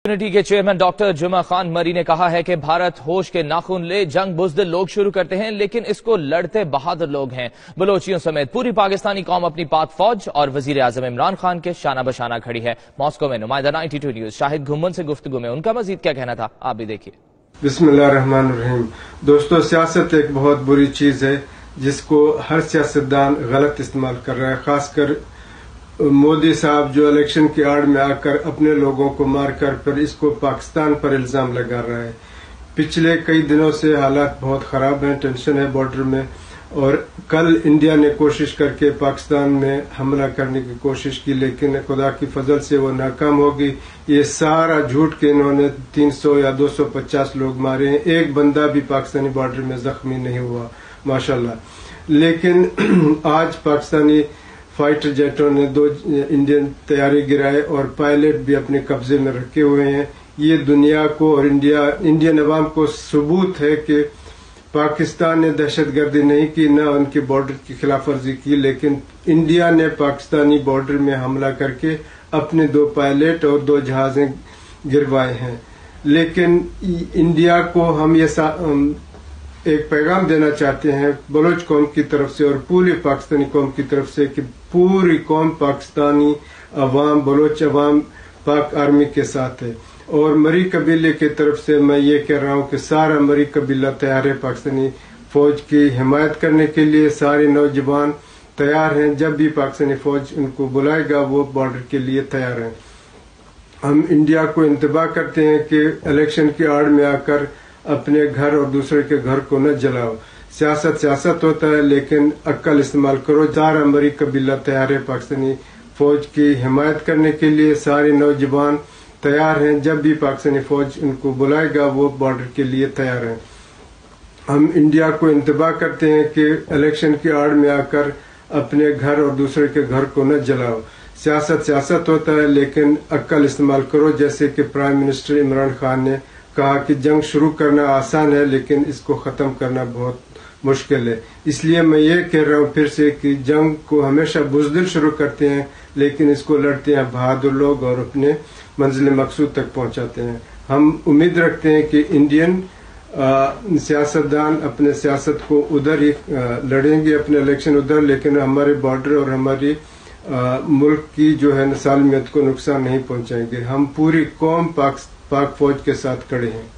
Community کے chairman doctor جمعہ خان مری نے کہا ہے کہ بھارت ہوش کے ناخن لے جنگ بزدل لوگ شروع کرتے ہیں لیکن اس کو لڑتے بہادر لوگ ہیں۔ بلوچیوں سمیت پوری پاکستانی قوم اپنی پاک فوج اور وزیر اعظم عمران خان کے شانہ بشانہ کھڑی ہے۔ ماسکو میں نمائندہ 92 نیوز شاہد گھمن سے گفتگو میں ان کا مزید کیا کہنا تھا، آپ بھی دیکھیے۔ بسم اللہ الرحمن الرحیم۔ دوستو، سیاست ایک بہت بری چیز ہے جس کو ہر سیاستدان غلط استعمال کر رہا ہے، خاص کر مودی صاحب جو الیکشن کی آڑ میں آ کر اپنے لوگوں کو مار کر پھر اس کو پاکستان پر الزام لگا رہا ہے۔ پچھلے کئی دنوں سے حالات بہت خراب ہیں، ٹینشن ہے بارڈر میں، اور کل انڈیا نے کوشش کر کے پاکستان میں حملہ کرنے کی کوشش کی لیکن خدا کی فضل سے وہ ناکام ہوگی۔ یہ سارا جھوٹ کے انہوں نے 300 یا 250 لوگ مارے ہیں، ایک بندہ بھی پاکستانی بارڈر میں زخمی نہیں ہوا ماشاءاللہ۔ لیکن آج پاکستانی فائٹر جیٹوں نے 2 انڈین طیارے گرائے اور پائلٹ بھی اپنے قبضے میں رکھے ہوئے ہیں۔ یہ دنیا کو اور انڈین عوام کو ثبوت ہے کہ پاکستان نے دہشت گردی نہیں کی، نہ ان کے بارڈر کی خلاف ورزی کی، لیکن انڈیا نے پاکستانی بارڈر میں حملہ کر کے اپنے 2 پائلٹ اور 2 جہازیں گروائے ہیں۔ لیکن انڈیا کو ہم یہ ایک پیغام دینا چاہتے ہیں بلوچ قوم کی طرف سے اور پوری پاکستانی قوم کی طرف سے کہ پوری قوم پاکستانی عوام، بلوچ عوام پاک آرمی کے ساتھ ہے، اور مری قبیلے کی طرف سے میں یہ کہہ رہا ہوں کہ سارا مری قبیلہ تیار ہے پاکستانی فوج کی حمایت کرنے کے لیے۔ سارے نوجوان تیار ہیں، جب بھی پاکستانی فوج ان کو بلائے گا وہ بارڈر کے لیے تیار ہیں۔ ہم انڈیا کو انتباہ کرتے ہیں کہ الیکشن کی آڑ میں آ کر اپنے گھر اور دوسرے کے گھر کو نہ جلاؤ۔ سیاست ہوتا ہے لیکن عقل استعمال کرو۔ سارا مری قبیلہ تیار ہے پاکستانی فوج کی حمایت کرنے کے لیے، سارے نوجوان تیار ہیں، جب بھی پاکستانی فوج ان کو بلائے گا وہ بارڈر کے لیے تیار ہیں۔ ہم انڈیا کو انتباہ کرتے ہیں کہ الیکشن کی آڑ میں آ کر اپنے گھر اور دوسرے کے گھر کو نہ جلاؤ۔ سیاست ہوتا ہے لیکن عقل استعمال کرو، جیسے کہ پرائم منسٹر عمران خان نے کہا کہ جنگ شروع کرنا آسان ہے لیکن اس کو ختم کرنا بہت مشکل ہے۔ اس لیے میں یہ کہہ رہا ہوں پھر سے کہ جنگ کو ہمیشہ بزدل شروع کرتے ہیں لیکن اس کو لڑتے ہیں بہادر لوگ اور اپنے منزل مقصود تک پہنچاتے ہیں۔ ہم امید رکھتے ہیں کہ انڈین سیاستدان اپنے سیاست کو ادھر ہی لڑیں گے، اپنے الیکشن ادھر، لیکن ہمارے بارڈر اور ہماری ملک کی جو ہے سالمیت کو نقصان نہیں پہنچائیں گے۔ ہم پوری قوم پاک فوج کے ساتھ کھڑے ہیں۔